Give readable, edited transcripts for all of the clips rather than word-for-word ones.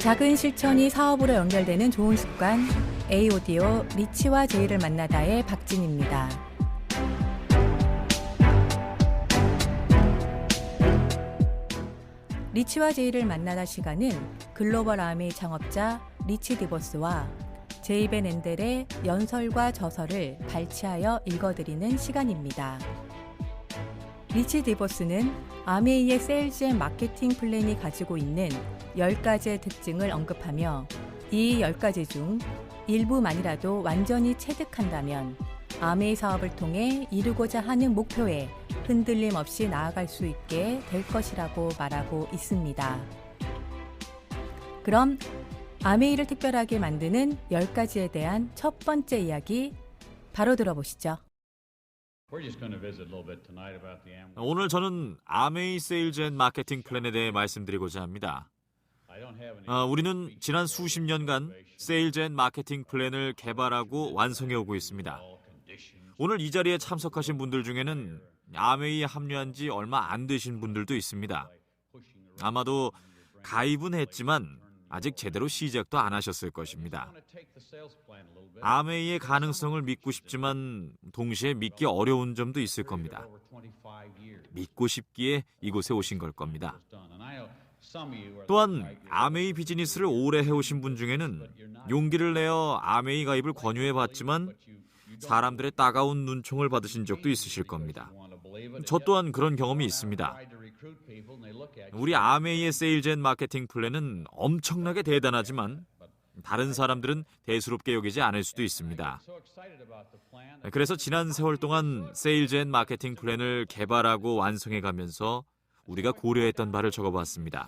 작은 실천이 사업으로 연결되는 좋은 습관, A오디오 리치와 제이를 만나다의 박진입니다. 리치와 제이를 만나다 시간은 글로벌 아메이 창업자 리치 디보스와 제이 벤 앤델의 연설과 저서를 발췌하여 읽어드리는 시간입니다. 리치 디보스는 아메이의 세일즈 앤 마케팅 플랜이 가지고 있는 10가지의 특징을 언급하며 이 10가지 중 일부만이라도 완전히 체득한다면 아메이 사업을 통해 이루고자 하는 목표에 흔들림 없이 나아갈 수 있게 될 것이라고 말하고 있습니다. 그럼 아메이를 특별하게 만드는 10가지에 대한 첫 번째 이야기 바로 들어보시죠. 오늘 저는 아메이 세일즈 앤 마케팅 플랜에 대해 말씀드리고자 합니다. 우리는 지난 수십 년간 세일즈 앤 마케팅 플랜을 개발하고 완성해 오고 있습니다. 오늘 이 자리에 참석하신 분들 중에는 아메이에 합류한 지 얼마 안 되신 분들도 있습니다. 아마도 가입은 했지만 아직 제대로 시작도 안 하셨을 것입니다. 아메이의 가능성을 믿고 싶지만 동시에 믿기 어려운 점도 있을 겁니다. 믿고 싶기에 이곳에 오신 걸 겁니다. 또한 아메이 비즈니스를 오래 해오신 분 중에는 용기를 내어 아메이 가입을 권유해봤지만 사람들의 따가운 눈총을 받으신 적도 있으실 겁니다. 저 또한 그런 경험이 있습니다. 우리 아메이의 세일즈 앤 마케팅 플랜은 엄청나게 대단하지만 다른 사람들은 대수롭게 여기지 않을 수도 있습니다. 그래서 지난 세월 동안 세일즈 앤 마케팅 플랜을 개발하고 완성해 가면서 우리가 고려했던 바를 적어봤습니다.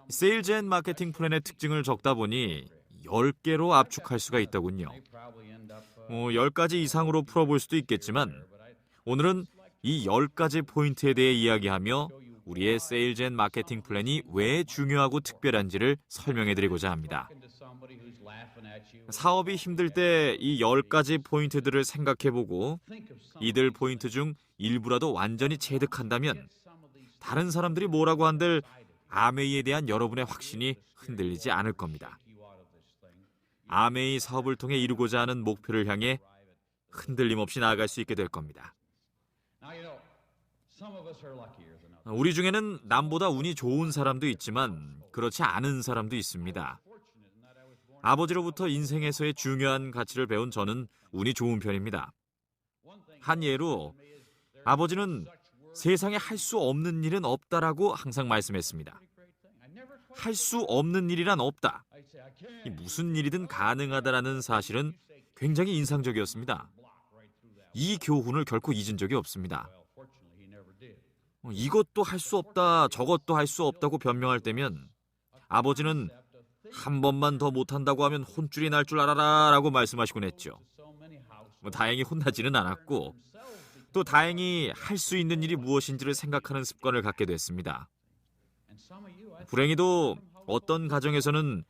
세일즈 앤 마케팅 플랜의 특징을 적다 보니 10개로 압축할 수가 있더군요. 10가지 이상으로 풀어볼 수도 있겠지만 오늘은 이 10가지 포인트에 대해 이야기하며 우리의 세일즈 앤 마케팅 플랜이 왜 중요하고 특별한지를 설명해드리고자 합니다. 사업이 힘들 때 이 10가지 포인트들을 생각해보고 이들 포인트 중 일부라도 완전히 체득한다면 다른 사람들이 뭐라고 한들 아메이에 대한 여러분의 확신이 흔들리지 않을 겁니다. 아메이 사업을 통해 이루고자 하는 목표를 향해 흔들림 없이 나아갈 수 있게 될 겁니다. 우리 중에는 남보다 운이 좋은 사람도 있지만 그렇지 않은 사람도 있습니다. 아버지로부터 인생에서의 중요한 가치를 배운 저는 운이 좋은 편입니다. 한 예로 아버지는 세상에 할 수 없는 일은 없다라고 항상 말씀했습니다. 할 수 없는 일이란 없다. 무슨 일이든 가능하다라는 사실은 굉장히 인상적이었습니다. 이 교훈을 결코 잊은 적이 없습니다. 이것도 할 수 없다, 저것도 할 수 없다고 변명할 때면 아버지는 한 번만 더 못한다고 하면 혼쭐이 날 줄 알아라 라고 말씀하시곤 했죠. 다행히 혼나지는 않았고 또 다행히 할 수 있는 일이 무엇인지를 생각하는 습관을 갖게 됐습니다. 불행히도 어떤 가정에서는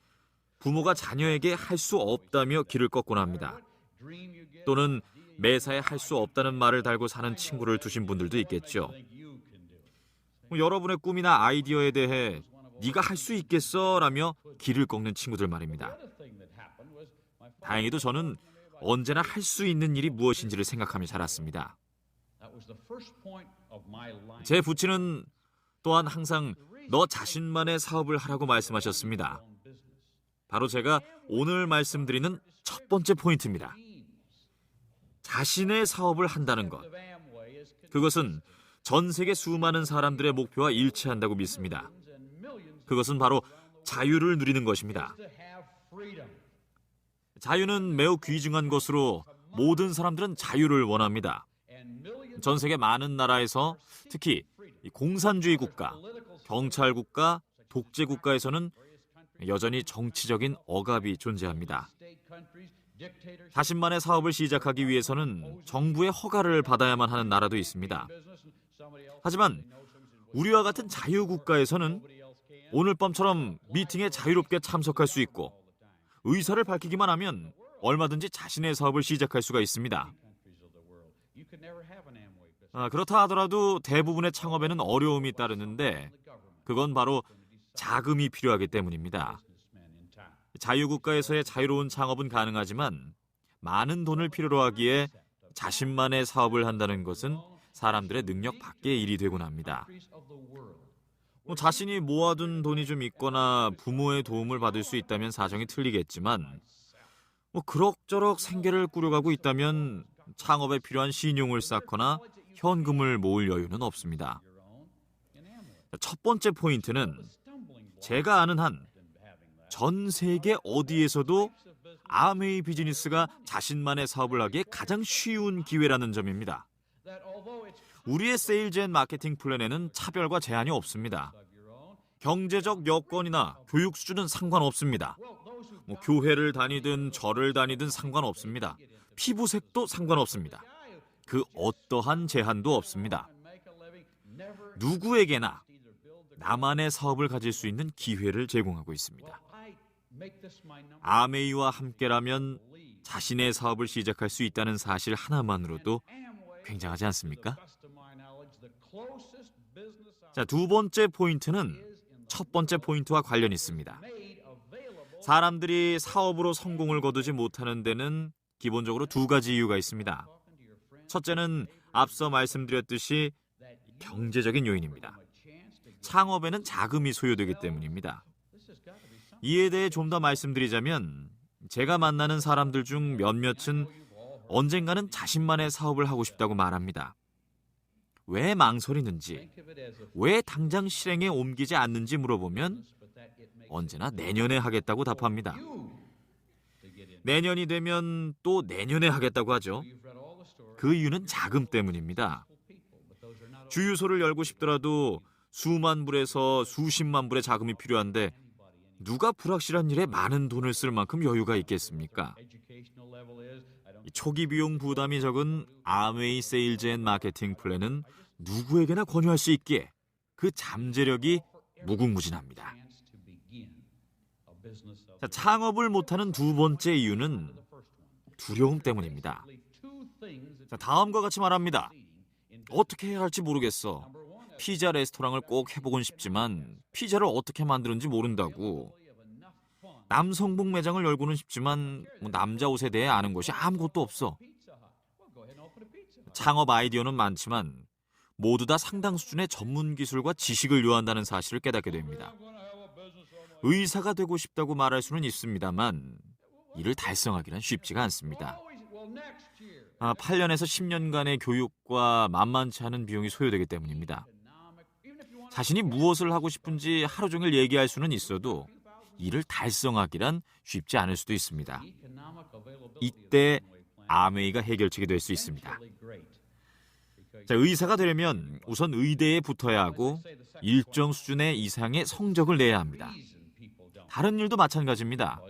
부모가 자녀에게 할 수 없다며 길을 꺾곤 합니다. 또는 매사에 할 수 없다는 말을 달고 사는 친구를 두신 분들도 있겠죠. 여러분의 꿈이나 아이디어에 대해 네가 할 수 있겠어? 라며 길을 꺾는 친구들 말입니다. 다행히도 저는 언제나 할 수 있는 일이 무엇인지를 생각하며 자랐습니다. 제 부친은 또한 항상 너 자신만의 사업을 하라고 말씀하셨습니다. 바로 제가 오늘 말씀드리는 첫 번째 포인트입니다. 자신의 사업을 한다는 것. 그것은 전 세계 수많은 사람들의 목표와 일치한다고 믿습니다. 그것은 바로 자유를 누리는 것입니다. 자유는 매우 귀중한 것으로 모든 사람들은 자유를 원합니다. 전 세계 많은 나라에서 특히 공산주의 국가, 경찰 국가, 독재 국가에서는 여전히 정치적인 억압이 존재합니다. 자신만의 사업을 시작하기 위해서는 정부의 허가를 받아야만 하는 나라도 있습니다. 하지만 우리와 같은 자유국가에서는 오늘 밤처럼 미팅에 자유롭게 참석할 수 있고 의사를 밝히기만 하면 얼마든지 자신의 사업을 시작할 수가 있습니다. 그렇다 하더라도 대부분의 창업에는 어려움이 따르는데 그건 바로 자금이 필요하기 때문입니다. 자유국가에서의 자유로운 창업은 가능하지만 많은 돈을 필요로 하기에 자신만의 사업을 한다는 것은 사람들의 능력 밖의 일이 되곤 합니다. 자신이 모아둔 돈이 좀 있거나 부모의 도움을 받을 수 있다면 사정이 틀리겠지만 그럭저럭 생계를 꾸려가고 있다면 창업에 필요한 신용을 쌓거나 현금을 모을 여유는 없습니다. 첫 번째 포인트는 제가 아는 한 전 세계 어디에서도 아메이 비즈니스가 자신만의 사업을 하기에 가장 쉬운 기회라는 점입니다. 우리의 세일즈 앤 마케팅 플랜에는 차별과 제한이 없습니다. 경제적 여건이나 교육 수준은 상관없습니다. 교회를 다니든 절을 다니든 상관없습니다. 피부색도 상관없습니다. 그 어떠한 제한도 없습니다. 누구에게나 나만의 사업을 가질 수 있는 기회를 제공하고 있습니다. 아메이와 함께라면 자신의 사업을 시작할 수 있다는 사실 하나만으로도 굉장하지 않습니까? 자, 두 번째 포인트는 첫 번째 포인트와 관련이 있습니다. 사람들이 사업으로 성공을 거두지 못하는 데는 기본적으로 두 가지 이유가 있습니다. 첫째는 앞서 말씀드렸듯이 경제적인 요인입니다. 창업에는 자금이 소요되기 때문입니다. 이에 대해 좀 더 말씀드리자면 제가 만나는 사람들 중 몇몇은 언젠가는 자신만의 사업을 하고 싶다고 말합니다. 왜 망설이는지, 왜 당장 실행에 옮기지 않는지 물어보면 언제나 내년에 하겠다고 답합니다. 내년이 되면 또 내년에 하겠다고 하죠. 그 이유는 자금 때문입니다. 주유소를 열고 싶더라도 수만 불에서 수십만 불의 자금이 필요한데 누가 불확실한 일에 많은 돈을 쓸 만큼 여유가 있겠습니까? 초기 비용 부담이 적은 아메이 세일즈 앤 마케팅 플랜은 누구에게나 권유할 수 있기에 그 잠재력이 무궁무진합니다. 자, 창업을 못하는 두 번째 이유는 두려움 때문입니다. 자, 다음과 같이 말합니다. 어떻게 해야 할지 모르겠어. 피자 레스토랑을 꼭 해보곤 싶지만 피자를 어떻게 만드는지 모른다고. 남성복 매장을 열고는 싶지만 남자 옷에 대해 아는 것이 아무것도 없어. 창업 아이디어는 많지만 모두 다 상당 수준의 전문 기술과 지식을 요한다는 사실을 깨닫게 됩니다. 의사가 되고 싶다고 말할 수는 있습니다만 이를 달성하기는 쉽지가 않습니다. 8년에서 10년간의 교육과 만만치 않은 비용이 소요되기 때문입니다. 자신이 무엇을 하고 싶은지 하루 종일 얘기할 수는 있어도 이를 달성하기란 쉽지 않을 수도 있습니다. 이때 아메이가 해결책이 될 수 있습니다. 자, 의사가 되려면 우선 의대에 붙어야 하고 일정 수준의 이상의 성적을 내야 합니다. 다른 일도 마찬가지입니다.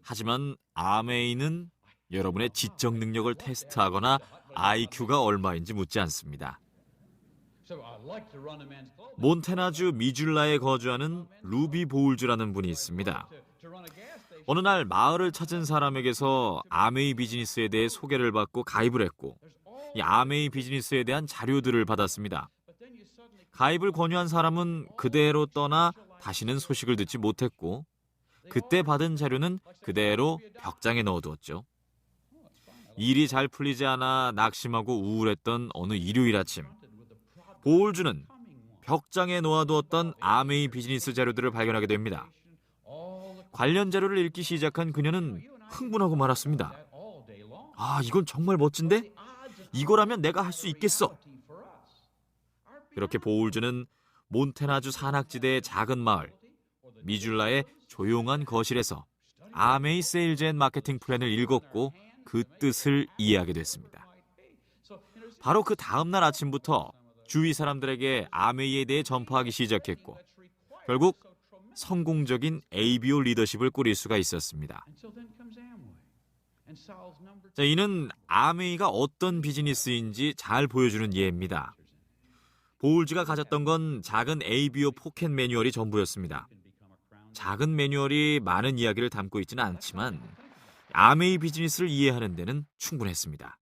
하지만 아메이는 여러분의 지적 능력을 테스트하거나 IQ가 얼마인지 묻지 않습니다. 몬태나주 미줄라에 거주하는 루비 보울즈라는 분이 있습니다. 어느 날 마을을 찾은 사람에게서 아메이 비즈니스에 대해 소개를 받고 가입을 했고 이 아메이 비즈니스에 대한 자료들을 받았습니다. 가입을 권유한 사람은 그대로 떠나 다시는 소식을 듣지 못했고 그때 받은 자료는 그대로 벽장에 넣어두었죠. 일이 잘 풀리지 않아 낙심하고 우울했던 어느 일요일 아침 보울즈는 벽장에 놓아두었던 아메이 비즈니스 자료들을 발견하게 됩니다. 관련 자료를 읽기 시작한 그녀는 흥분하고 말았습니다. 이건 정말 멋진데? 이거라면 내가 할 수 있겠어. 그렇게 보울즈는 몬태나주 산악지대의 작은 마을 미줄라의 조용한 거실에서 아메이 세일즈 앤 마케팅 플랜을 읽었고 그 뜻을 이해하게 됐습니다. 바로 그 다음 날 아침부터 주위 사람들에게 아메이에 대해 전파하기 시작했고 결국 성공적인 ABO 리더십을 꾸릴 수가 있었습니다. 자, 이는 아메이가 어떤 비즈니스인지 잘 보여주는 예입니다. 보울즈가 가졌던 건 작은 ABO 포켓 매뉴얼이 전부였습니다. 작은 매뉴얼이 많은 이야기를 담고 있지는 않지만 아메이 비즈니스를 이해하는 데는 충분했습니다.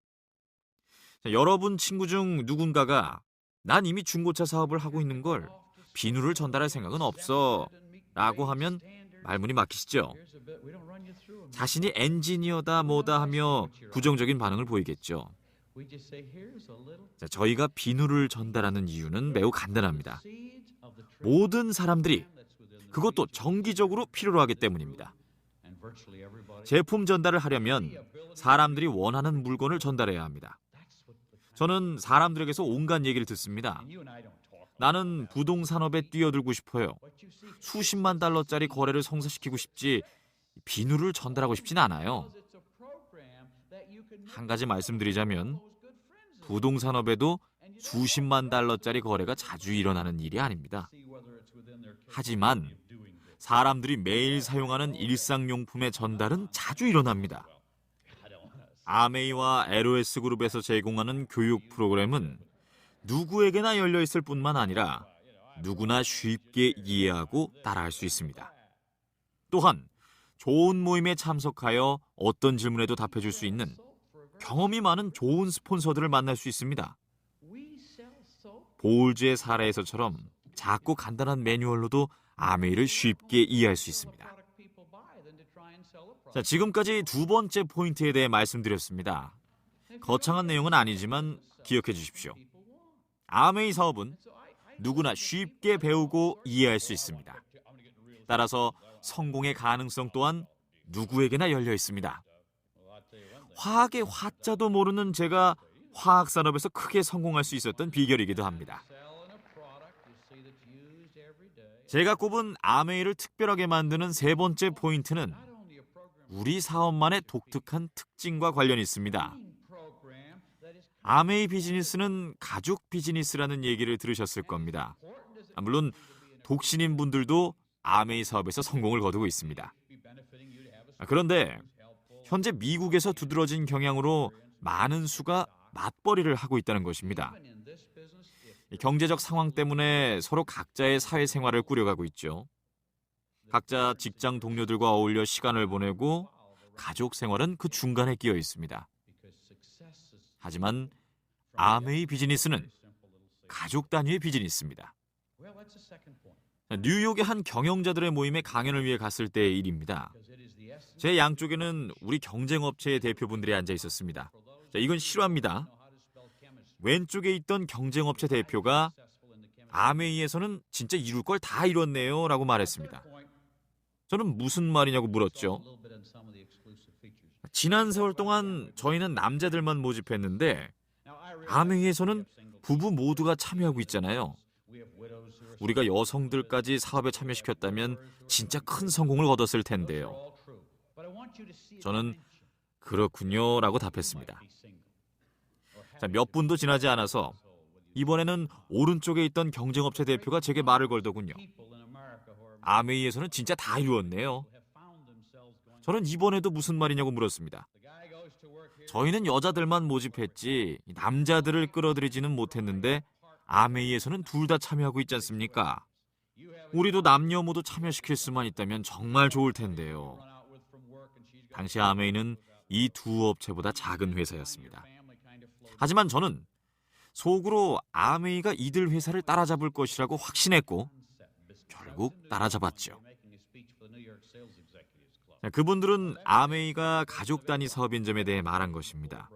자, 여러분 친구 중 누군가가 난 이미 중고차 사업을 하고 있는 걸 비누를 전달할 생각은 없어 라고 하면 말문이 막히시죠. 자신이 엔지니어다 뭐다 하며 부정적인 반응을 보이겠죠. 자, 저희가 비누를 전달하는 이유는 매우 간단합니다. 모든 사람들이 그것도 정기적으로 필요로 하기 때문입니다. 제품 전달을 하려면 사람들이 원하는 물건을 전달해야 합니다. 저는 사람들에게서 온갖 얘기를 듣습니다. 나는 부동산업에 뛰어들고 싶어요. 수십만 달러짜리 거래를 성사시키고 싶지 비누를 전달하고 싶진 않아요. 한 가지 말씀드리자면 부동산업에도 수십만 달러짜리 거래가 자주 일어나는 일이 아닙니다. 하지만 사람들이 매일 사용하는 일상용품의 전달은 자주 일어납니다. 아메이와 LOS 그룹에서 제공하는 교육 프로그램은 누구에게나 열려있을 뿐만 아니라 누구나 쉽게 이해하고 따라할 수 있습니다. 또한 좋은 모임에 참석하여 어떤 질문에도 답해줄 수 있는 경험이 많은 좋은 스폰서들을 만날 수 있습니다. 보울즈의 사례에서처럼 작고 간단한 매뉴얼로도 아메이를 쉽게 이해할 수 있습니다. 자, 지금까지 두 번째 포인트에 대해 말씀드렸습니다. 거창한 내용은 아니지만 기억해 주십시오. 아메이 사업은 누구나 쉽게 배우고 이해할 수 있습니다. 따라서 성공의 가능성 또한 누구에게나 열려 있습니다. 화학의 화자도 모르는 제가 화학 산업에서 크게 성공할 수 있었던 비결이기도 합니다. 제가 꼽은 아메이를 특별하게 만드는 세 번째 포인트는 우리 사업만의 독특한 특징과 관련이 있습니다. 아메이 비즈니스는 가족 비즈니스라는 얘기를 들으셨을 겁니다. 물론 독신인 분들도 아메이 사업에서 성공을 거두고 있습니다. 그런데 현재 미국에서 두드러진 경향으로 많은 수가 맞벌이를 하고 있다는 것입니다. 경제적 상황 때문에 서로 각자의 사회생활을 꾸려가고 있죠. 각자 직장 동료들과 어울려 시간을 보내고 가족 생활은 그 중간에 끼어 있습니다. 하지만 아메이 비즈니스는 가족 단위의 비즈니스입니다. 뉴욕의 한 경영자들의 모임에 강연을 위해 갔을 때의 일입니다. 제 양쪽에는 우리 경쟁업체의 대표분들이 앉아 있었습니다. 자, 이건 실화입니다. 왼쪽에 있던 경쟁업체 대표가 아메이에서는 진짜 이룰 걸 다 이뤘네요 라고 말했습니다. 저는 무슨 말이냐고 물었죠. 지난 세월 동안 저희는 남자들만 모집했는데 아메이에서는 부부 모두가 참여하고 있잖아요. 우리가 여성들까지 사업에 참여시켰다면 진짜 큰 성공을 거뒀을 텐데요. 저는 그렇군요 라고 답했습니다. 자, 몇 분도 지나지 않아서 이번에는 오른쪽에 있던 경쟁업체 대표가 제게 말을 걸더군요. 아메이에서는 진짜 다 이루었네요. 저는 이번에도 무슨 말이냐고 물었습니다. 저희는 여자들만 모집했지 남자들을 끌어들이지는 못했는데 아메이에서는 둘 다 참여하고 있지 않습니까? 우리도 남녀 모두 참여시킬 수만 있다면 정말 좋을 텐데요. 당시 아메이는 이 두 업체보다 작은 회사였습니다. 하지만 저는 속으로 아메이가 이들 회사를 따라잡을 것이라고 확신했고 결국 따라잡았죠. 그분들은 아메이가 가족 단위 사업인 점에 대해 말한 것입니다.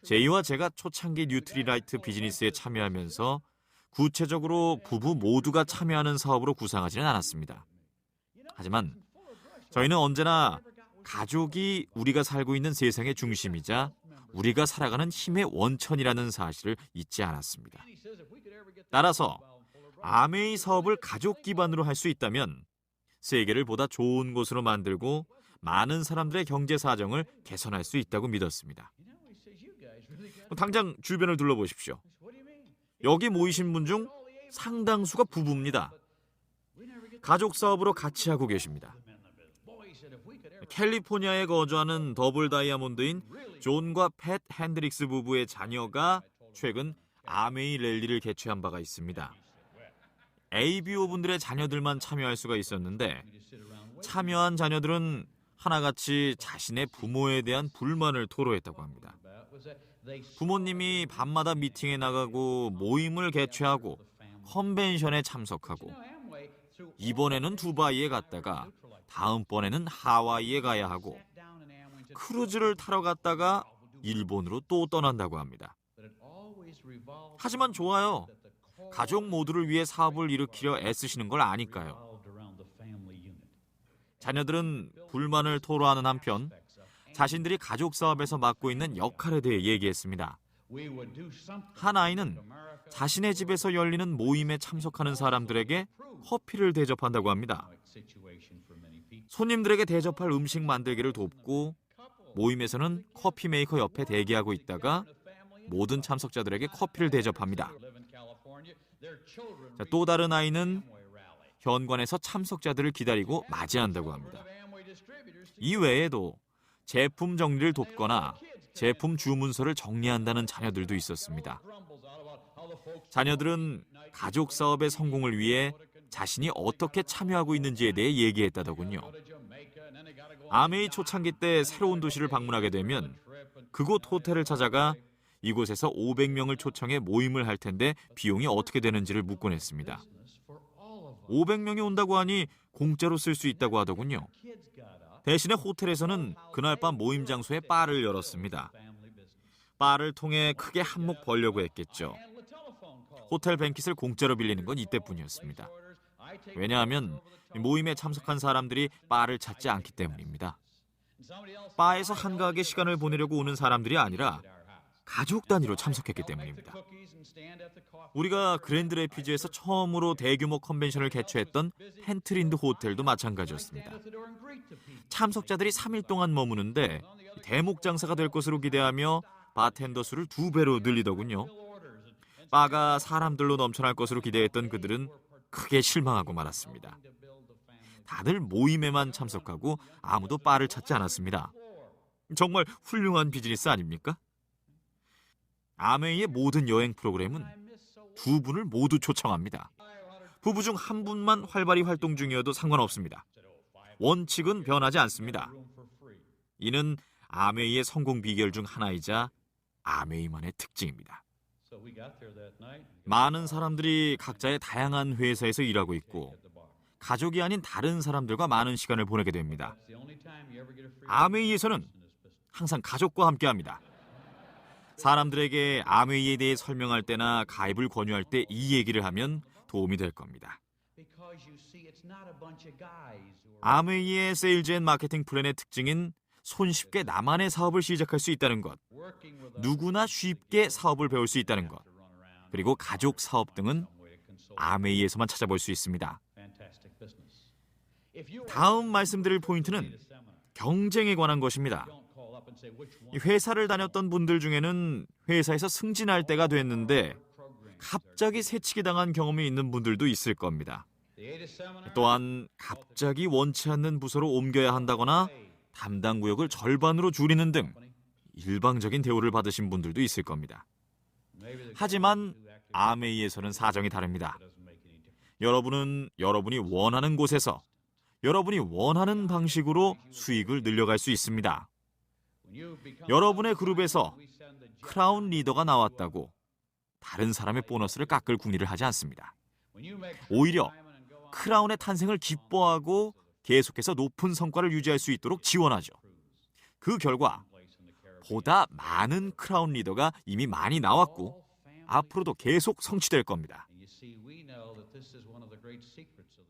제이와 제가 초창기 뉴트리라이트 비즈니스에 참여하면서 구체적으로 부부 모두가 참여하는 사업으로 구상하지는 않았습니다. 하지만 저희는 언제나 가족이 우리가 살고 있는 세상의 중심이자 우리가 살아가는 힘의 원천이라는 사실을 잊지 않았습니다. 따라서 아메이 사업을 가족 기반으로 할 수 있다면 세계를 보다 좋은 곳으로 만들고 많은 사람들의 경제 사정을 개선할 수 있다고 믿었습니다. 당장 주변을 둘러보십시오. 여기 모이신 분 중 상당수가 부부입니다. 가족 사업으로 같이 하고 계십니다. 캘리포니아에 거주하는 더블 다이아몬드인 존과 팻 핸드릭스 부부의 자녀가 최근 아메이 랠리를 개최한 바가 있습니다. ABO 분들의 자녀들만 참여할 수가 있었는데 참여한 자녀들은 하나같이 자신의 부모에 대한 불만을 토로했다고 합니다. 부모님이 밤마다 미팅에 나가고 모임을 개최하고 컨벤션에 참석하고 이번에는 두바이에 갔다가 다음번에는 하와이에 가야 하고 크루즈를 타러 갔다가 일본으로 또 떠난다고 합니다. 하지만 좋아요. 가족 모두를 위해 사업을 일으키려 애쓰시는 걸 아니까요. 자녀들은 불만을 토로하는 한편 자신들이 가족 사업에서 맡고 있는 역할에 대해 얘기했습니다. 한 아이는 자신의 집에서 열리는 모임에 참석하는 사람들에게 커피를 대접한다고 합니다. 손님들에게 대접할 음식 만들기를 돕고 모임에서는 커피 메이커 옆에 대기하고 있다가 모든 참석자들에게 커피를 대접합니다. 또 다른 아이는 현관에서 참석자들을 기다리고 맞이한다고 합니다. 이 외에도 제품 정리를 돕거나 제품 주문서를 정리한다는 자녀들도 있었습니다. 자녀들은 가족 사업의 성공을 위해 자신이 어떻게 참여하고 있는지에 대해 얘기했다더군요. 아메이 초창기 때 새로운 도시를 방문하게 되면 그곳 호텔을 찾아가 이곳에서 500명을 초청해 모임을 할 텐데 비용이 어떻게 되는지를 묻곤 했습니다. 500명이 온다고 하니 공짜로 쓸 수 있다고 하더군요. 대신에 호텔에서는 그날 밤 모임 장소에 바를 열었습니다. 바를 통해 크게 한몫 벌려고 했겠죠. 호텔 뱅킷을 공짜로 빌리는 건 이때뿐이었습니다. 왜냐하면 모임에 참석한 사람들이 바를 찾지 않기 때문입니다. 바에서 한가하게 시간을 보내려고 오는 사람들이 아니라 가족 단위로 참석했기 때문입니다. 우리가 그랜드 레피즈에서 처음으로 대규모 컨벤션을 개최했던 펜트린드 호텔도 마찬가지였습니다. 참석자들이 3일 동안 머무는데 대목 장사가 될 것으로 기대하며 바텐더 수를 2배로 늘리더군요. 바가 사람들로 넘쳐날 것으로 기대했던 그들은 크게 실망하고 말았습니다. 다들 모임에만 참석하고 아무도 바를 찾지 않았습니다. 정말 훌륭한 비즈니스 아닙니까? 아메이의 모든 여행 프로그램은 2분을 모두 초청합니다. 부부 중 한 분만 활발히 활동 중이어도 상관없습니다. 원칙은 변하지 않습니다. 이는 아메이의 성공 비결 중 하나이자 아메이만의 특징입니다. 많은 사람들이 각자의 다양한 회사에서 일하고 있고 가족이 아닌 다른 사람들과 많은 시간을 보내게 됩니다. 아메이에서는 항상 가족과 함께합니다. 사람들에게 아메이에 대해 설명할 때나 가입을 권유할 때 이 얘기를 하면 도움이 될 겁니다. 아메이의 세일즈 앤 마케팅 플랜의 특징인 손쉽게 나만의 사업을 시작할 수 있다는 것, 누구나 쉽게 사업을 배울 수 있다는 것, 그리고 가족 사업 등은 아메이에서만 찾아볼 수 있습니다. 다음 말씀드릴 포인트는 경쟁에 관한 것입니다. 회사를 다녔던 분들 중에는 회사에서 승진할 때가 됐는데 갑자기 새치기 당한 경험이 있는 분들도 있을 겁니다. 또한 갑자기 원치 않는 부서로 옮겨야 한다거나 담당 구역을 절반으로 줄이는 등 일방적인 대우를 받으신 분들도 있을 겁니다. 하지만 아메이에서는 사정이 다릅니다. 여러분은 여러분이 원하는 곳에서 여러분이 원하는 방식으로 수익을 늘려갈 수 있습니다. 여러분의 그룹에서 크라운 리더가 나왔다고 다른 사람의 보너스를 깎을 궁리를 하지 않습니다. 오히려 크라운의 탄생을 기뻐하고 계속해서 높은 성과를 유지할 수 있도록 지원하죠. 그 결과 보다 많은 크라운 리더가 이미 많이 나왔고 앞으로도 계속 성취될 겁니다.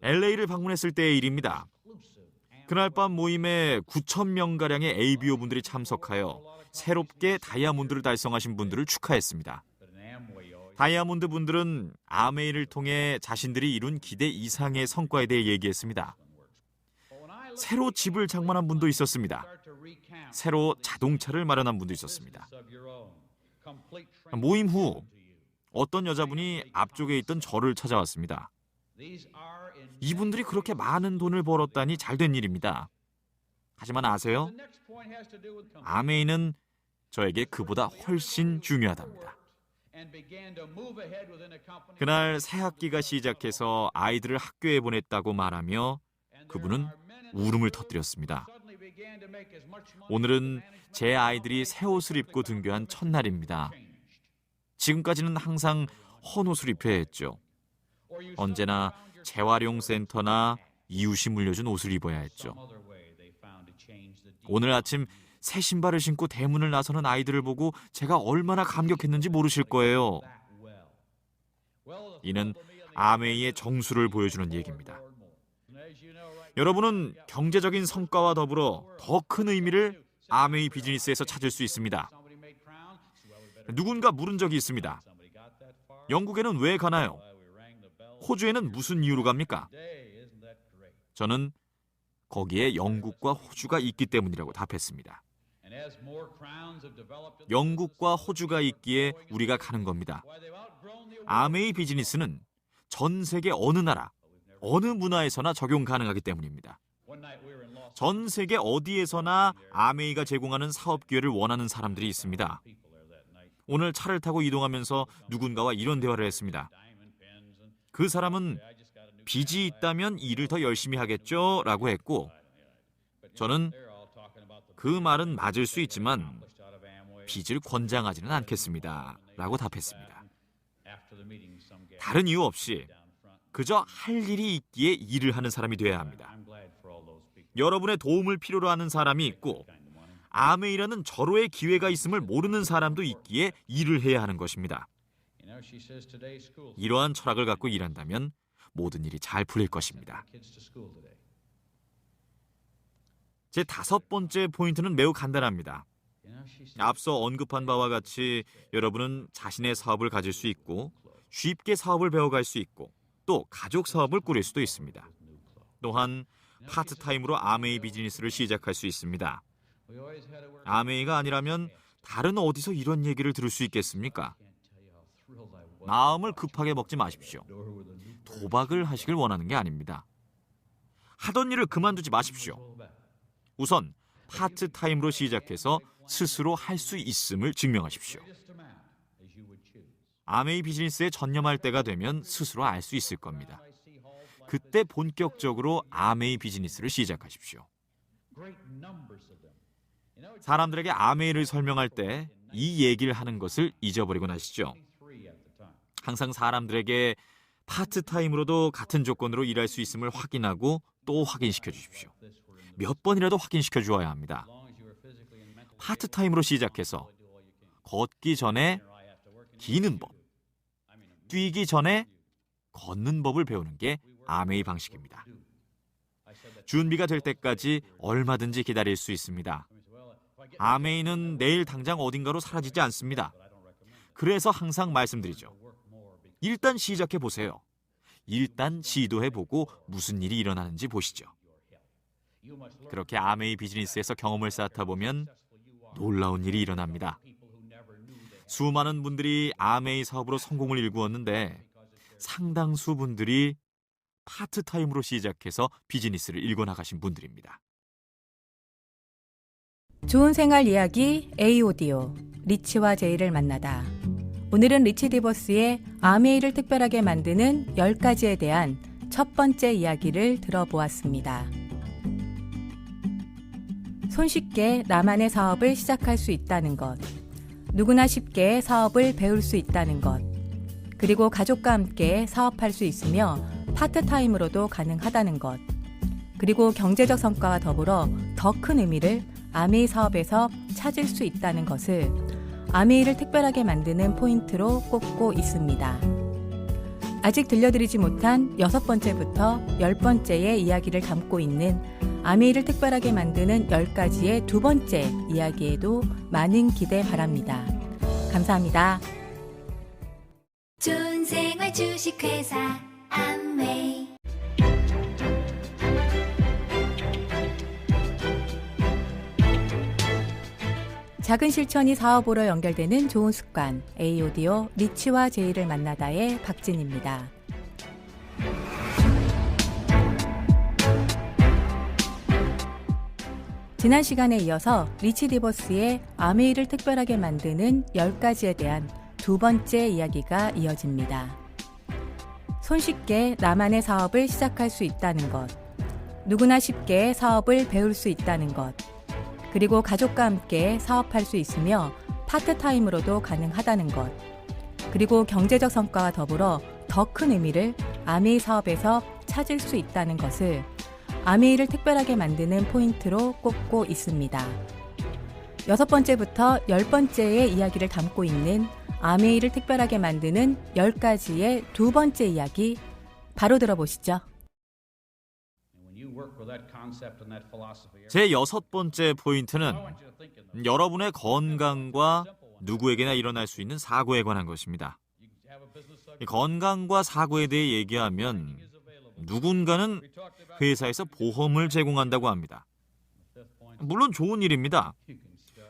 LA를 방문했을 때의 일입니다. 그날 밤 모임에 9,000명가량의 ABO 분들이 참석하여 새롭게 다이아몬드를 달성하신 분들을 축하했습니다. 다이아몬드 분들은 아메이를 통해 자신들이 이룬 기대 이상의 성과에 대해 얘기했습니다. 새로 집을 장만한 분도 있었습니다. 새로 자동차를 마련한 분도 있었습니다. 모임 후 어떤 여자분이 앞쪽에 있던 저를 찾아왔습니다. 이분들이 그렇게 많은 돈을 벌었다니 잘된 일입니다. 하지만 아세요? 아메이는 저에게 그보다 훨씬 중요하답니다. 그날 새 학기가 시작해서 아이들을 학교에 보냈다고 말하며 그분은 울음을 터뜨렸습니다. 오늘은 제 아이들이 새 옷을 입고 등교한 첫날입니다. 지금까지는 항상 헌 옷을 입혀야 했죠. 언제나 재활용 센터나 이웃이 물려준 옷을 입어야 했죠. 오늘 아침 새 신발을 신고 대문을 나서는 아이들을 보고 제가 얼마나 감격했는지 모르실 거예요. 이는 아메이의 정수를 보여주는 얘기입니다. 여러분은 경제적인 성과와 더불어 더 큰 의미를 아메이 비즈니스에서 찾을 수 있습니다. 누군가 물은 적이 있습니다. 영국에는 왜 가나요? 호주에는 무슨 이유로 갑니까? 저는 거기에 영국과 호주가 있기 때문이라고 답했습니다. 영국과 호주가 있기에 우리가 가는 겁니다. 아메이 비즈니스는 전 세계 어느 나라, 어느 문화에서나 적용 가능하기 때문입니다. 전 세계 어디에서나 아메이가 제공하는 사업 기회를 원하는 사람들이 있습니다. 오늘 차를 타고 이동하면서 누군가와 이런 대화를 했습니다. 그 사람은 빚이 있다면 일을 더 열심히 하겠죠? 라고 했고, 저는 그 말은 맞을 수 있지만 빚을 권장하지는 않겠습니다. 라고 답했습니다. 다른 이유 없이 그저 할 일이 있기에 일을 하는 사람이 되어야 합니다. 여러분의 도움을 필요로 하는 사람이 있고 아메이라는 절호의 기회가 있음을 모르는 사람도 있기에 일을 해야 하는 것입니다. 이러한 철학을 갖고 일한다면 모든 일이 잘 풀릴 것입니다. 제 5번째 포인트는 매우 간단합니다. 앞서 언급한 바와 같이 여러분은 자신의 사업을 가질 수 있고 쉽게 사업을 배워갈 수 있고 또 가족 사업을 꾸릴 수도 있습니다. 또한 파트타임으로 아메이 비즈니스를 시작할 수 있습니다. 아메이가 아니라면 다른 어디서 이런 얘기를 들을 수 있겠습니까? 마음을 급하게 먹지 마십시오. 도박을 하시길 원하는 게 아닙니다. 하던 일을 그만두지 마십시오. 우선 파트타임으로 시작해서 스스로 할 수 있음을 증명하십시오. 아메이 비즈니스에 전념할 때가 되면 스스로 알 수 있을 겁니다. 그때 본격적으로 아메이 비즈니스를 시작하십시오. 사람들에게 아메이를 설명할 때 이 얘기를 하는 것을 잊어버리고 나시죠. 항상 사람들에게 파트타임으로도 같은 조건으로 일할 수 있음을 확인하고 또 확인시켜 주십시오. 몇 번이라도 확인시켜 주어야 합니다. 파트타임으로 시작해서 걷기 전에 기는 법, 뛰기 전에 걷는 법을 배우는 게 아메이 방식입니다. 준비가 될 때까지 얼마든지 기다릴 수 있습니다. 아메이는 내일 당장 어딘가로 사라지지 않습니다. 그래서 항상 말씀드리죠. 일단 시작해 보세요. 일단 시도해보고 무슨 일이 일어나는지 보시죠. 그렇게 아메이 비즈니스에서 경험을 쌓다 보면 놀라운 일이 일어납니다. 수많은 분들이 아메이 사업으로 성공을 일구었는데 상당수 분들이 파트타임으로 시작해서 비즈니스를 일궈나가신 분들입니다. 좋은 생활 이야기 A-오디오 리치와 제이를 만나다. 오늘은 리치 디버스의 아메이를 특별하게 만드는 10가지에 대한 첫 번째 이야기를 들어보았습니다. 손쉽게 나만의 사업을 시작할 수 있다는 것, 누구나 쉽게 사업을 배울 수 있다는 것, 그리고 가족과 함께 사업할 수 있으며 파트타임으로도 가능하다는 것, 그리고 경제적 성과와 더불어 더 큰 의미를 아메이 사업에서 찾을 수 있다는 것을 아메이를 특별하게 만드는 포인트로 꼽고 있습니다. 아직 들려드리지 못한 6번째부터 10번째의 이야기를 담고 있는 아메이를 특별하게 만드는 10가지의 두 번째 이야기에도 많은 기대 바랍니다. 감사합니다. 좋은 생활 주식회사 아메이. 작은 실천이 사업으로 연결되는 좋은 습관 A-오디오 리치와 제이를 만나다의 박진입니다. 지난 시간에 이어서 리치 디버스의 아메이를 특별하게 만드는 10가지에 대한 두 번째 이야기가 이어집니다. 손쉽게 나만의 사업을 시작할 수 있다는 것, 누구나 쉽게 사업을 배울 수 있다는 것, 그리고 가족과 함께 사업할 수 있으며 파트타임으로도 가능하다는 것, 그리고 경제적 성과와 더불어 더 큰 의미를 아메이 사업에서 찾을 수 있다는 것을 아메이를 특별하게 만드는 포인트로 꼽고 있습니다. 6번째부터 10번째의 이야기를 담고 있는 아메이를 특별하게 만드는 10가지의 두 번째 이야기 바로 들어보시죠. 제 6번째 포인트는 여러분의 건강과 누구에게나 일어날 수 있는 사고에 관한 것입니다. 건강과 사고에 대해 얘기하면 누군가는 회사에서 보험을 제공한다고 합니다. 물론 좋은 일입니다.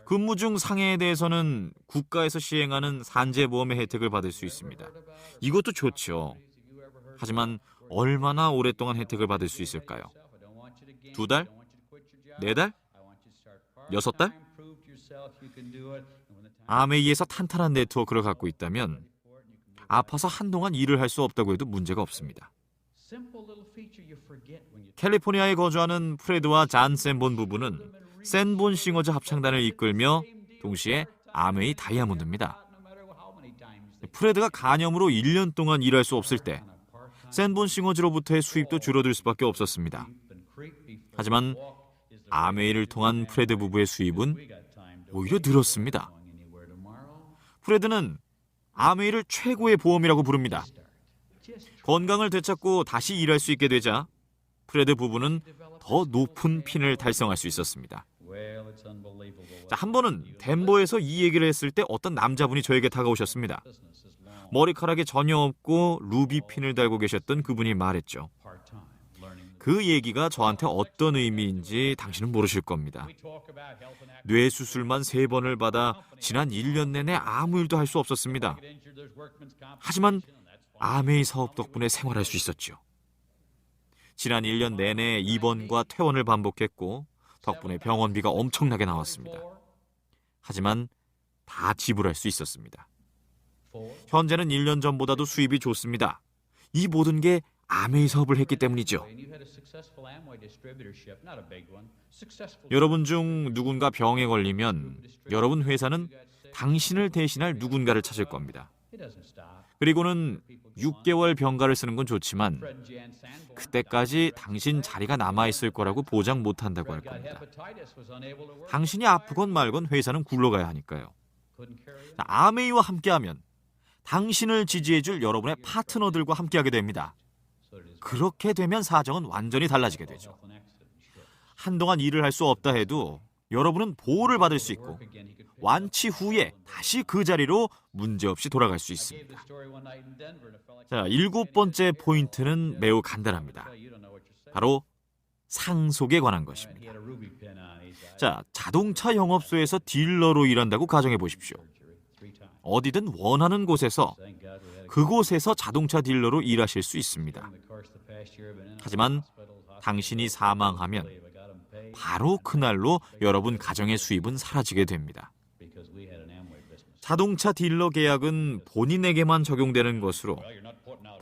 근무 중 상해에 대해서는 국가에서 시행하는 산재보험의 혜택을 받을 수 있습니다. 이것도 좋죠. 하지만 얼마나 오랫동안 혜택을 받을 수 있을까요? 2달? 4달? 6달? 아메이에서 탄탄한 네트워크를 갖고 있다면 아파서 한동안 일을 할 수 없다고 해도 문제가 없습니다. 캘리포니아에 거주하는 프레드와 잔 샌본 부부는 샌본 싱어즈 합창단을 이끌며 동시에 아메이 다이아몬드입니다. 프레드가 간염으로 1년 동안 일할 수 없을 때 샌본 싱어즈로부터의 수입도 줄어들 수밖에 없었습니다. 하지만 아메이를 통한 프레드 부부의 수입은 오히려 늘었습니다. 프레드는 아메이를 최고의 보험이라고 부릅니다. 건강을 되찾고 다시 일할 수 있게 되자 프레드 부부는 더 높은 핀을 달성할 수 있었습니다. 한 번은 덴버에서 이 얘기를 했을 때 어떤 남자분이 저에게 다가오셨습니다. 머리카락이 전혀 없고 루비 핀을 달고 계셨던 그분이 말했죠. 그 얘기가 저한테 어떤 의미인지 당신은 모르실 겁니다. 뇌수술만 3번을 받아 지난 1년 내내 아무 일도 할 수 없었습니다. 하지만 아메이 사업 덕분에 생활할 수 있었죠. 지난 1년 내내 입원과 퇴원을 반복했고 덕분에 병원비가 엄청나게 나왔습니다. 하지만 다 지불할 수 있었습니다. 현재는 1년 전보다도 수입이 좋습니다. 이 모든 게 아메이 사업을 했기 때문이죠. 여러분 중 누군가 병에 걸리면 여러분 회사는 당신을 대신할 누군가를 찾을 겁니다. 그리고는 6개월 병가를 쓰는 건 좋지만 그때까지 당신 자리가 남아있을 거라고 보장 못한다고 할 겁니다. 당신이 아프건 말건 회사는 굴러가야 하니까요. 아메이와 함께하면 당신을 지지해줄 여러분의 파트너들과 함께하게 됩니다. 그렇게 되면 사정은 완전히 달라지게 되죠. 한동안 일을 할 수 없다 해도 여러분은 보호를 받을 수 있고 완치 후에 다시 그 자리로 문제없이 돌아갈 수 있습니다. 자, 7번째 포인트는 매우 간단합니다. 바로 상속에 관한 것입니다. 자, 자동차 영업소에서 딜러로 일한다고 가정해 보십시오. 어디든 원하는 곳에서 그곳에서 자동차 딜러로 일하실 수 있습니다. 하지만 당신이 사망하면 바로 그날로 여러분 가정의 수입은 사라지게 됩니다. 자동차 딜러 계약은 본인에게만 적용되는 것으로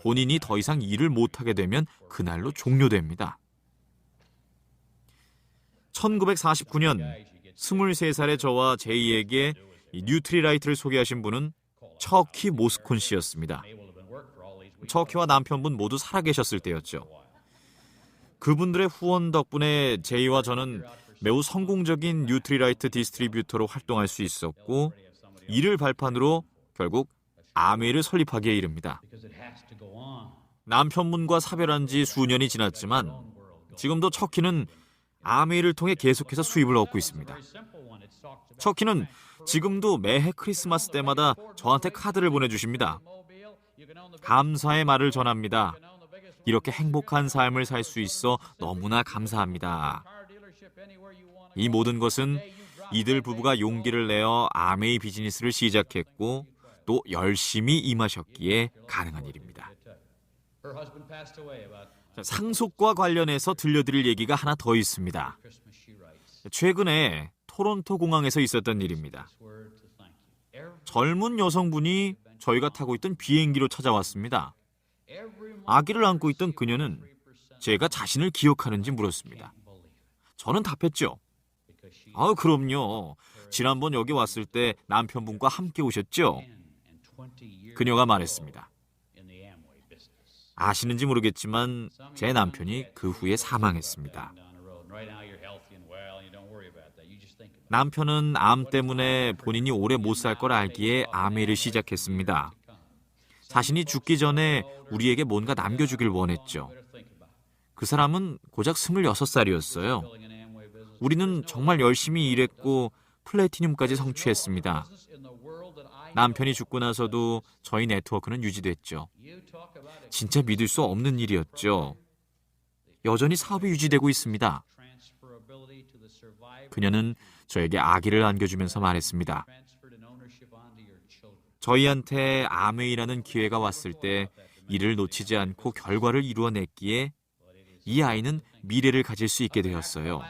본인이 더 이상 일을 못하게 되면 그날로 종료됩니다. 1949년 23살의 저와 제이에게 뉴트리라이트를 소개하신 분은 처키 모스콘 씨였습니다. 처키와 남편분 모두 살아계셨을 때였죠. 그분들의 후원 덕분에 제이와 저는 매우 성공적인 뉴트리라이트 디스트리뷰터로 활동할 수 있었고 이를 발판으로 결국 아메이를 설립하기에 이릅니다. 남편분과 사별한 지 수년이 지났지만 지금도 처키는 아메이를 통해 계속해서 수입을 얻고 있습니다. 처키는 지금도 매해 크리스마스 때마다 저한테 카드를 보내주십니다. 감사의 말을 전합니다. 이렇게 행복한 삶을 살 수 있어 너무나 감사합니다. 이 모든 것은 이들 부부가 용기를 내어 아메이 비즈니스를 시작했고 또 열심히 임하셨기에 가능한 일입니다. 상속과 관련해서 들려드릴 얘기가 하나 더 있습니다. 최근에 토론토 공항에서 있었던 일입니다. 젊은 여성분이 저희가 타고 있던 비행기로 찾아왔습니다. 아기를 안고 있던 그녀는 제가 자신을 기억하는지 물었습니다. 저는 답했죠. 그럼요. 지난번 여기 왔을 때 남편분과 함께 오셨죠? 그녀가 말했습니다. 아시는지 모르겠지만 제 남편이 그 후에 사망했습니다. 남편은 암 때문에 본인이 오래 못 살 걸 알기에 아메이를 시작했습니다. 자신이 죽기 전에 우리에게 뭔가 남겨주길 원했죠. 그 사람은 고작 26살이었어요. 우리는 정말 열심히 일했고 플래티늄까지 성취했습니다. 남편이 죽고 나서도 저희 네트워크는 유지됐죠. 진짜 믿을 수 없는 일이었죠. 여전히 사업이 유지되고 있습니다. 그녀는 저에게 아기를 안겨주면서 말했습니다. 저희한테 아메이라는 기회가 왔을 때 이를 놓치지 않고 결과를 이루어냈기에 이 아이는 미래를 가질 수 있게 되었어요.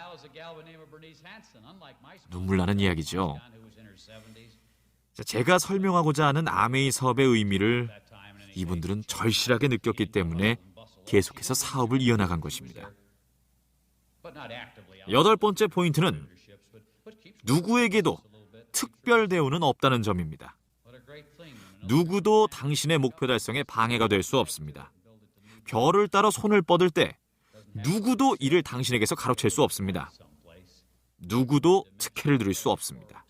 눈물 나는 이야기죠. 제가 설명하고자 하는 아메이 사업의 의미를 이분들은 절실하게 느꼈기 때문에 계속해서 사업을 이어나간 것입니다. 8번째 포인트는 누구에게도 특별 대우는 없다는 점입니다. 누구도 당신의 목표 달성에 방해가 될 수 없습니다. 별을 따라 손을 뻗을 때 누구도 이를 당신에게서 가로챌 수 없습니다. 누구도 특혜를 누릴 수 없습니다.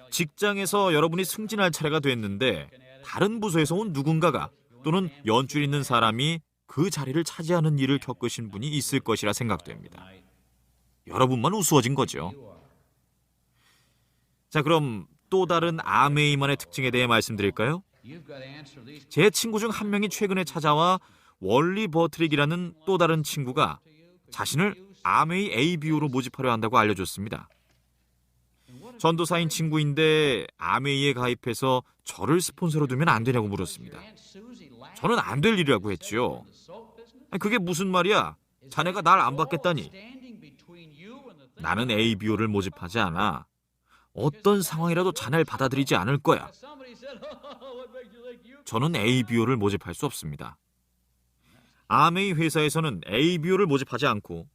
직장에서 여러분이 승진할 차례가 됐는데 다른 부서에서 온 누군가가 또는 연줄 있는 사람이 그 자리를 차지하는 일을 겪으신 분이 있을 것이라 생각됩니다. 여러분만 우스워진 거죠. 자, 그럼 또 다른 아메이만의 특징에 대해 말씀드릴까요? 제 친구 중 한 명이 최근에 찾아와 월리 버트릭이라는 또 다른 친구가 자신을 아메이 ABO로 모집하려 한다고 알려줬습니다. 전도사인 친구인데 아메이에 가입해서 저를 스폰서로 두면 안 되냐고 물었습니다. 저는 안 될 일이라고 했죠. 그게 무슨 말이야? 자네가 날 안 받겠다니. 나는 ABO를 모집하지 않아. 어떤 상황이라도 자네를 받아들이지 않을 거야. 저는 ABO를 모집할 수 없습니다. 아메이 회사에서는 ABO를 모집하지 않고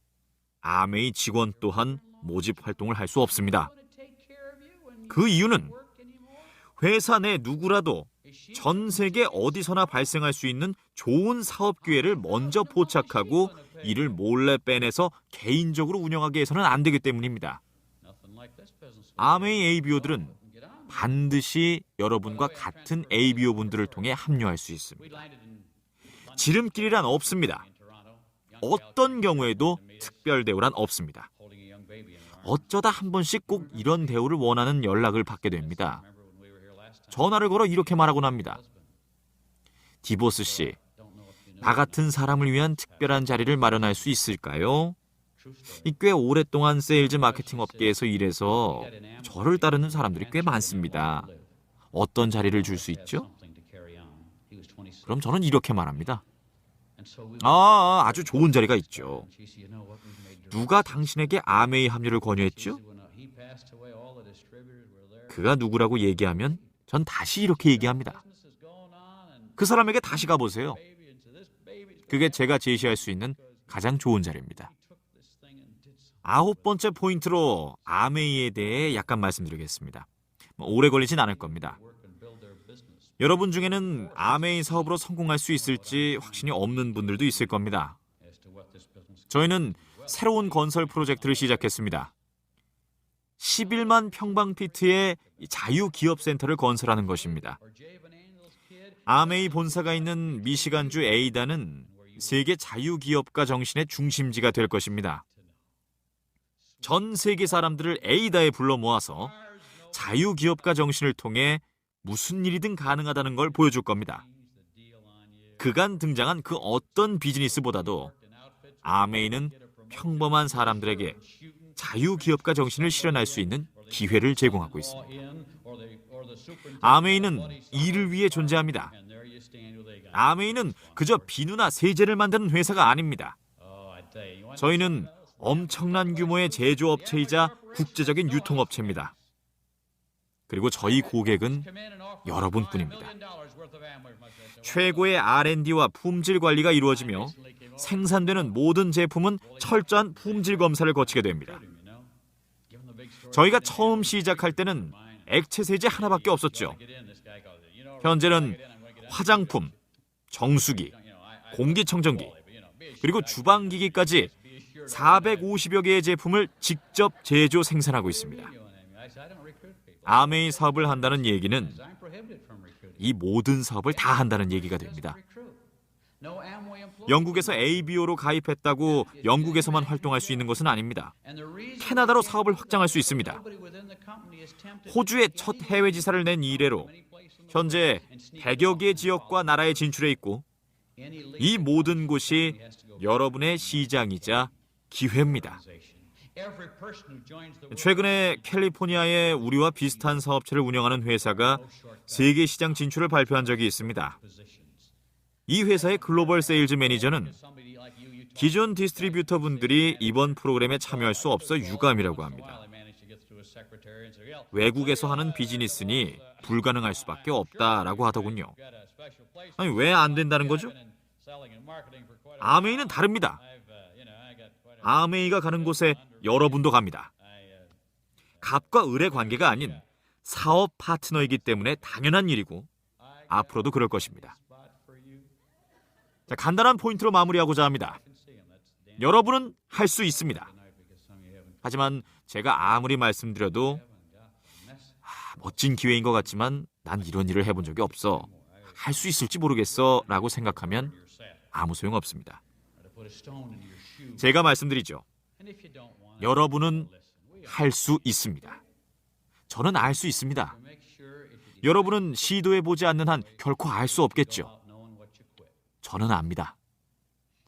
아메이 직원 또한 모집 활동을 할 수 없습니다. 그 이유는 회사 내 누구라도 전 세계 어디서나 발생할 수 있는 좋은 사업 기회를 먼저 포착하고 이를 몰래 빼내서 개인적으로 운영하게 해서는 안 되기 때문입니다. 아메이 ABO들은 반드시 여러분과 같은 ABO 분들을 통해 합류할 수 있습니다. 지름길이란 없습니다. 어떤 경우에도 특별 대우란 없습니다. 어쩌다 한 번씩 꼭 이런 대우를 원하는 연락을 받게 됩니다. 전화를 걸어 이렇게 말하곤 합니다. 디보스 씨, 나 같은 사람을 위한 특별한 자리를 마련할 수 있을까요? 꽤 오랫동안 세일즈 마케팅 업계에서 일해서 저를 따르는 사람들이 꽤 많습니다. 어떤 자리를 줄 수 있죠? 그럼 저는 이렇게 말합니다. 아주 좋은 자리가 있죠. 누가 당신에게 아메이 합류를 권유했죠? 그가 누구라고 얘기하면 전 다시 이렇게 얘기합니다. 그 사람에게 다시 가보세요. 그게 제가 제시할 수 있는 가장 좋은 자리입니다. 9번째 포인트로 아메이에 대해 약간 말씀드리겠습니다. 오래 걸리진 않을 겁니다. 여러분 중에는 아메이 사업으로 성공할 수 있을지 확신이 없는 분들도 있을 겁니다. 저희는 새로운 건설 프로젝트를 시작했습니다. 11만 평방피트의 자유기업센터를 건설하는 것입니다. 아메이 본사가 있는 미시간주 에이다는 세계 자유기업가 정신의 중심지가 될 것입니다. 전 세계 사람들을 에이다에 불러 모아서 자유기업가 정신을 통해 무슨 일이든 가능하다는 걸 보여줄 겁니다. 그간 등장한 그 어떤 비즈니스보다도 아메이는 평범한 사람들에게 자유기업가 정신을 실현할 수 있는 기회를 제공하고 있습니다. 아메이는 일을 위해 존재합니다. 아메이는 그저 비누나 세제를 만드는 회사가 아닙니다. 저희는 엄청난 규모의 제조업체이자 국제적인 유통업체입니다. 그리고 저희 고객은 여러분뿐입니다. 최고의 R&D와 품질 관리가 이루어지며 생산되는 모든 제품은 철저한 품질 검사를 거치게 됩니다. 저희가 처음 시작할 때는 액체 세제 하나밖에 없었죠. 현재는 화장품, 정수기, 공기청정기, 그리고 주방기기까지 450여 개의 제품을 직접 제조 생산하고 있습니다. 아메이 사업을 한다는 얘기는 이 모든 사업을 다 한다는 얘기가 됩니다. 영국에서 ABO로 가입했다고 영국에서만 활동할 수 있는 것은 아닙니다. 캐나다로 사업을 확장할 수 있습니다. 호주에 첫 해외 지사를 낸 이래로 현재 100여 개 지역과 나라에 진출해 있고 이 모든 곳이 여러분의 시장이자 기회입니다. 최근에 캘리포니아에 우리와 비슷한 사업체를 운영하는 회사가 세계 시장 진출을 발표한 적이 있습니다. 이 회사의 글로벌 세일즈 매니저는 기존 디스트리뷰터 분들이 이번 프로그램에 참여할 수 없어 유감이라고 합니다. 외국에서 하는 비즈니스니 불가능할 수밖에 없다라고 하더군요. 아니, 왜 안 된다는 거죠? 아메이는 다릅니다. 아메이가 가는 곳에 여러분도 갑니다. 갑과 을의 관계가 아닌 사업 파트너이기 때문에 당연한 일이고 앞으로도 그럴 것입니다. 자, 간단한 포인트로 마무리하고자 합니다. 여러분은 할 수 있습니다. 하지만 제가 아무리 말씀드려도 멋진 기회인 것 같지만 난 이런 일을 해본 적이 없어. 할 수 있을지 모르겠어 라고 생각하면 아무 소용없습니다. 제가 말씀드리죠. 여러분은 할 수 있습니다. 저는 알 수 있습니다. 여러분은 시도해보지 않는 한 결코 알 수 없겠죠. 저는 압니다.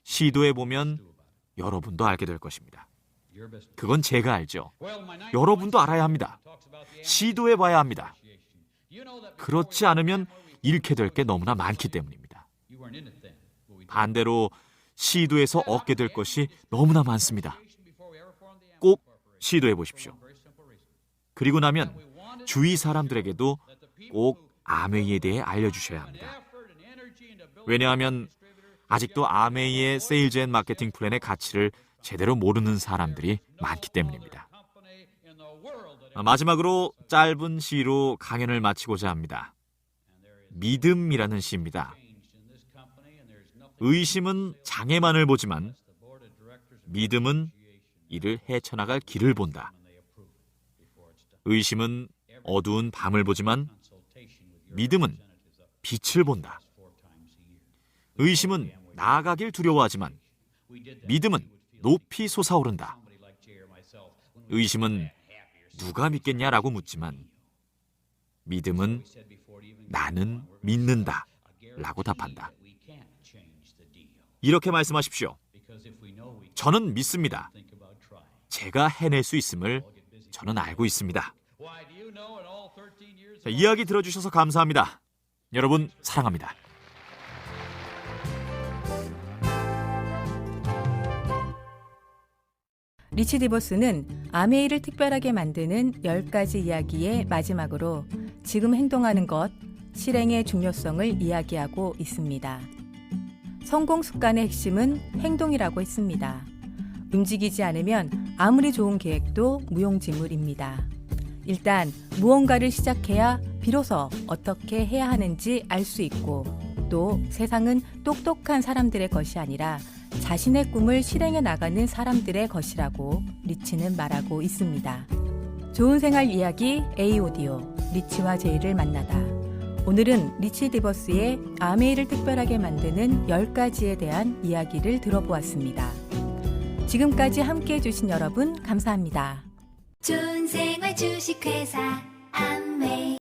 시도해보면 여러분도 알게 될 것입니다. 그건 제가 알죠. 여러분도 알아야 합니다. 시도해봐야 합니다. 그렇지 않으면 잃게 될 게 너무나 많기 때문입니다. 반대로 시도해서 얻게 될 것이 너무나 많습니다. 꼭 시도해보십시오. 그리고 나면 주위 사람들에게도 꼭 아메이에 대해 알려주셔야 합니다. 왜냐하면 아직도 아메이의 세일즈 앤 마케팅 플랜의 가치를 제대로 모르는 사람들이 많기 때문입니다. 마지막으로 짧은 시로 강연을 마치고자 합니다. 믿음이라는 시입니다. 의심은 장애만을 보지만 믿음은 이를 헤쳐나갈 길을 본다. 의심은 어두운 밤을 보지만 믿음은 빛을 본다. 의심은 나아가길 두려워하지만 믿음은 높이 솟아오른다. 의심은 누가 믿겠냐라고 묻지만 믿음은 나는 믿는다 라고 답한다. 이렇게 말씀하십시오. 저는 믿습니다. 제가 해낼 수 있음을 저는 알고 있습니다. 자, 이야기 들어주셔서 감사합니다. 여러분 사랑합니다. 리치 디버스는 아메이를 특별하게 만드는 10가지 이야기의 마지막으로 지금 행동하는 것, 실행의 중요성을 이야기하고 있습니다. 성공 습관의 핵심은 행동이라고 했습니다. 움직이지 않으면 아무리 좋은 계획도 무용지물입니다. 일단 무언가를 시작해야 비로소 어떻게 해야 하는지 알 수 있고 또 세상은 똑똑한 사람들의 것이 아니라 자신의 꿈을 실행해 나가는 사람들의 것이라고 리치는 말하고 있습니다. 좋은 생활 이야기 A-오디오 리치와 제이를 만나다. 오늘은 리치 디버스의 아메이를 특별하게 만드는 10가지에 대한 이야기를 들어보았습니다. 지금까지 함께해 주신 여러분 감사합니다. 좋은 생활 주식회사